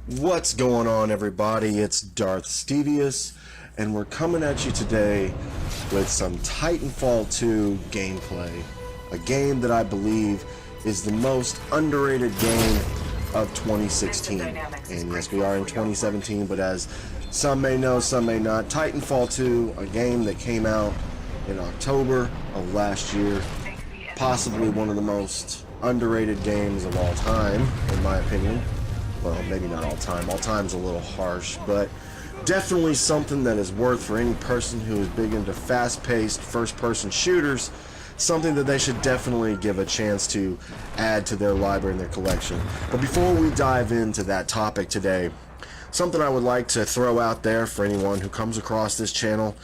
What's going on, everybody? It's Darth Stevius, and we're coming at you today with some Titanfall 2 gameplay. A game that I believe is the most underrated game of 2016. And yes, we are in 2017, but as some may know, some may not, Titanfall 2, a game that came out in October of last year, possibly one of the most underrated games of all time, in my opinion. Well, maybe not all time. All time's a little harsh, but definitely something that is worth for any person who is big into fast-paced first-person shooters, something that they should definitely give a chance to add to their library and their collection. But before we dive into that topic today, something I would like to throw out there for anyone who comes across this channel.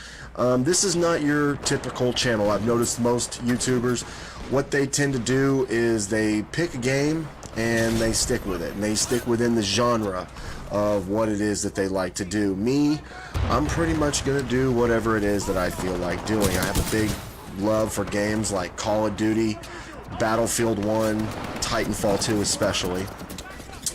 This is not your typical channel. I've noticed most YouTubers, what they tend to do is they pick a game and they stick with it, and they stick within the genre of what it is that they like to do. Me, I'm pretty much gonna do whatever it is that I feel like doing. I have a big love for games like Call of Duty, Battlefield 1, Titanfall 2 especially.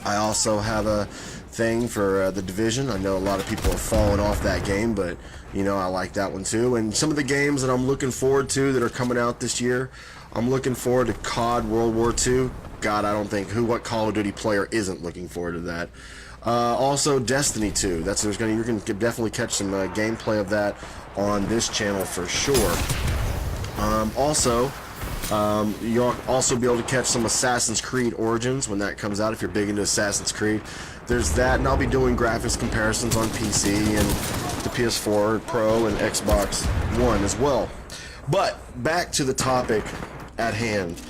I also have a thing for The Division. I know a lot of people have fallen off that game, but you know, I like that one too. And some of the games that I'm looking forward to that are coming out this year, I'm looking forward to COD World War II. God, I don't think what Call of Duty player isn't looking forward to that. Also, Destiny 2. You're gonna definitely catch some gameplay of that on this channel for sure. You'll also be able to catch some Assassin's Creed Origins when that comes out if you're big into Assassin's Creed. There's that, and I'll be doing graphics comparisons on PC and the PS4 Pro and Xbox One as well. But back to the topic at hand.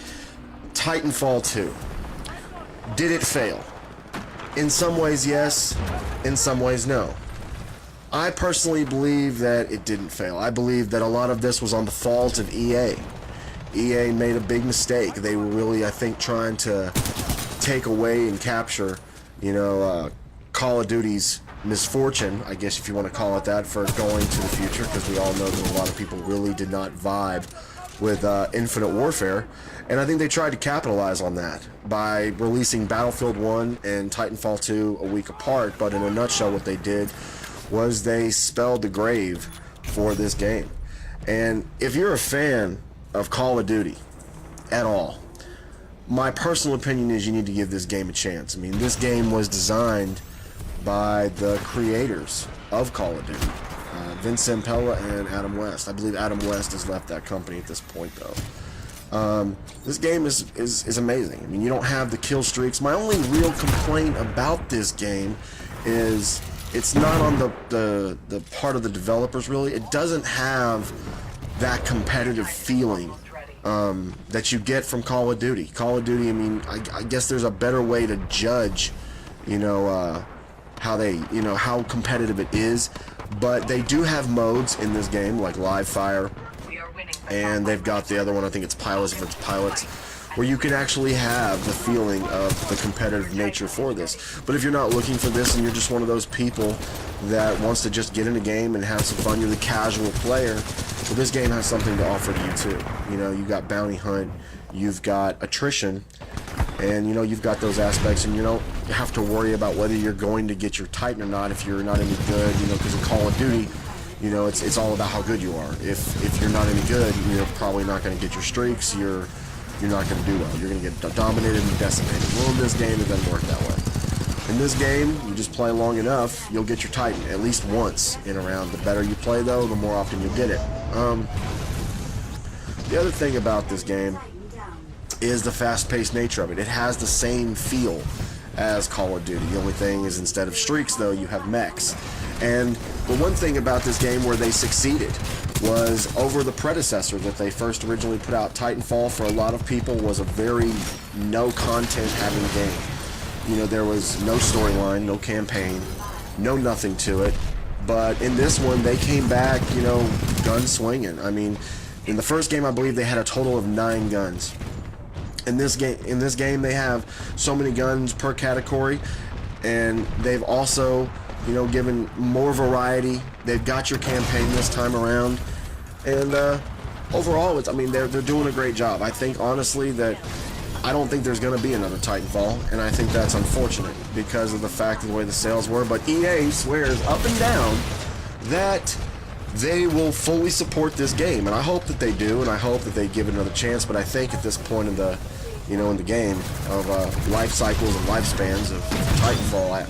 Titanfall 2. Did it fail? In some ways, yes. In some ways, no. I personally believe that it didn't fail. I believe that a lot of this was on the fault of EA. EA made a big mistake. They were really, I think, trying to take away and capture, Call of Duty's misfortune, I guess if you want to call it that, for going to the future, because we all know that a lot of people really did not vibe with Infinite Warfare, and I think they tried to capitalize on that by releasing Battlefield 1 and Titanfall 2 a week apart. But in a nutshell, what they did was they spelled the grave for this game. And if you're a fan of Call of Duty at all, my personal opinion is you need to give this game a chance. I mean, this game was designed by the creators of Call of Duty, Vince Zampella and Adam West. I believe Adam West has left that company at this point, though. This game is amazing. I mean, you don't have the kill streaks. My only real complaint about this game is it's not on the part of the developers, really. It doesn't have that competitive feeling that you get from Call of Duty. Call of Duty, I mean, I guess there's a better way to judge, how competitive it is. But they do have modes in this game, like live fire, and they've got the other one, I think it's pilots, if it's pilots, where you can actually have the feeling of the competitive nature for this. But if you're not looking for this and you're just one of those people that wants to just get in a game and have some fun, you're the casual player, well, this game has something to offer to you too. You've got bounty hunt, you've got attrition, and you've got those aspects, and you don't have to worry about whether you're going to get your Titan or not if you're not any good, because in Call of Duty, it's all about how good you are. If you're not any good, you're probably not going to get your streaks, you're not going to do well. You're going to get dominated and decimated. Well, in this game, it doesn't work that way. In this game, you just play long enough, you'll get your Titan at least once in a round. The better you play, though, the more often you'll get it. The other thing about this game is the fast-paced nature of it. It has the same feel as Call of Duty. The only thing is, instead of streaks, though, you have mechs. And the one thing about this game where they succeeded was over the predecessor that they first originally put out. Titanfall, for a lot of people, was a very no-content having game. There was no storyline, no campaign, no nothing to it. But in this one, they came back, gun swinging. I mean, in the first game, I believe they had a total of 9 guns. In this game, they have so many guns per category, and they've also, given more variety. They've got your campaign this time around, and overall, they're doing a great job. I think honestly that I don't think there's going to be another Titanfall, and I think that's unfortunate because of the fact of the way the sales were. But EA swears up and down that they will fully support this game, and I hope that they do, and I hope that they give it another chance. But I think at this point in the, in the game of life cycles and lifespans of Titanfall,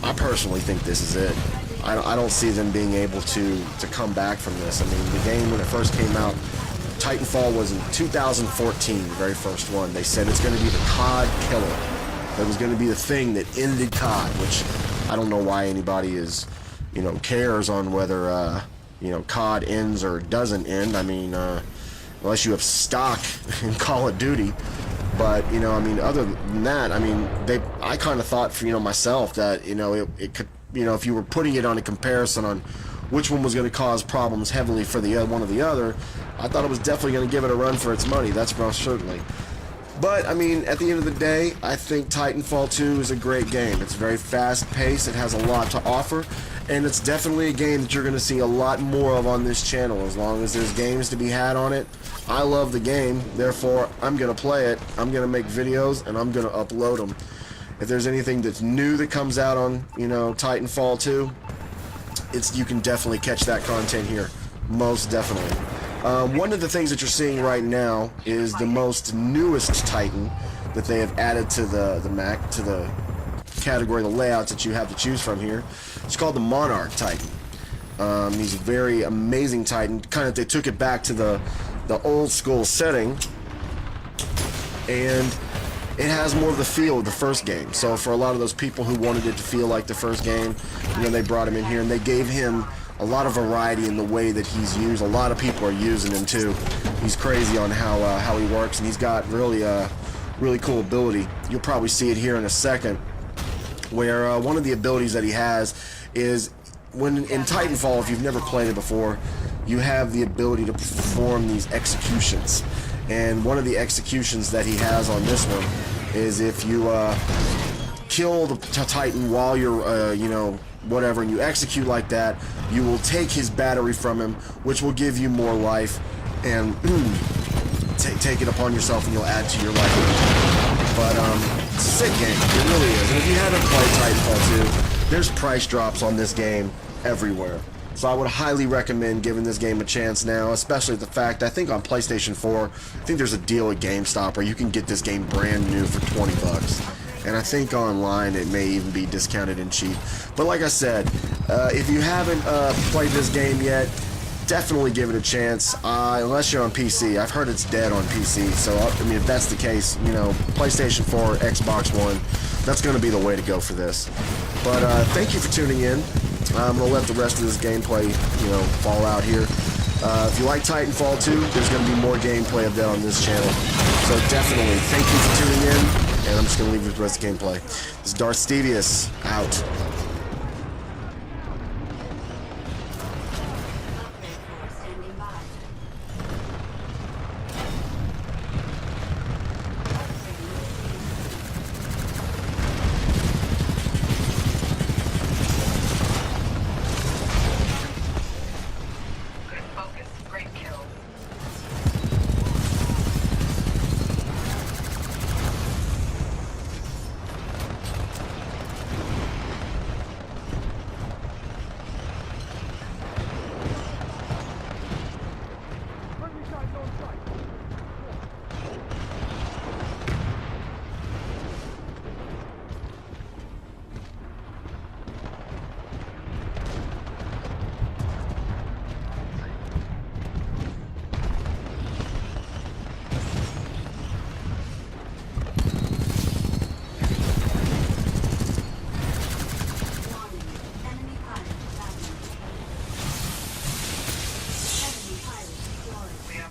I personally think this is it. I don't see them being able to come back from this. I mean, the game when it first came out, Titanfall was in 2014, the very first one. They said it's going to be the COD killer. It was going to be the thing that ended COD, which I don't know why anybody is, cares on whether, COD ends or doesn't end. I mean, unless you have stock in Call of Duty. But, other than that, I kind of thought for, myself that, it could, if you were putting it on a comparison on which one was going to cause problems heavily for the one or the other, I thought it was definitely going to give it a run for its money. That's most certainly. But, at the end of the day, I think Titanfall 2 is a great game. It's very fast-paced, it has a lot to offer, and it's definitely a game that you're going to see a lot more of on this channel as long as there's games to be had on it. I love the game, therefore I'm going to play it, I'm going to make videos, and I'm going to upload them. If there's anything that's new that comes out on, Titanfall 2, you can definitely catch that content here, most definitely. One of the things that you're seeing right now is the most newest Titan that they have added to the category, the layouts that you have to choose from here. It's called the Monarch Titan. He's a very amazing Titan. They took it back to the old school setting, and it has more of the feel of the first game. So for a lot of those people who wanted it to feel like the first game, they brought him in here and they gave him a lot of variety in the way that he's used. A lot of people are using him too. He's crazy on how he works, and he's got really cool ability. You'll probably see it here in a second, where one of the abilities that he has is when in Titanfall, if you've never played it before, you have the ability to perform these executions. And one of the executions that he has on this one is if you kill the Titan while you're, whatever, and you execute like that, you will take his battery from him, which will give you more life, and take it upon yourself, and you'll add to your life. But sick game, it really is. And if you haven't played Titanfall 2, there's price drops on this game everywhere. So I would highly recommend giving this game a chance now, especially the fact, I think on PlayStation 4, I think there's a deal at GameStop where you can get this game brand new for 20 bucks. And I think online it may even be discounted and cheap. But like I said, if you haven't played this game yet, definitely give it a chance, unless you're on PC. I've heard it's dead on PC, so if that's the case, PlayStation 4, Xbox One, that's going to be the way to go for this. But thank you for tuning in. I'm going to let the rest of this gameplay, fall out here. If you like Titanfall 2, there's going to be more gameplay of that on this channel. So definitely, thank you for tuning in, and I'm just going to leave you with the rest of the gameplay. This is Darth Stevius, out.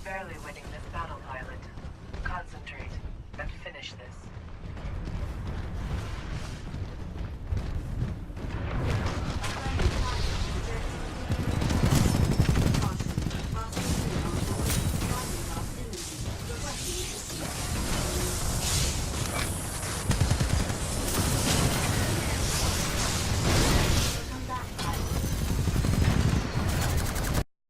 Barely winning this battle, pilot. Concentrate and finish this.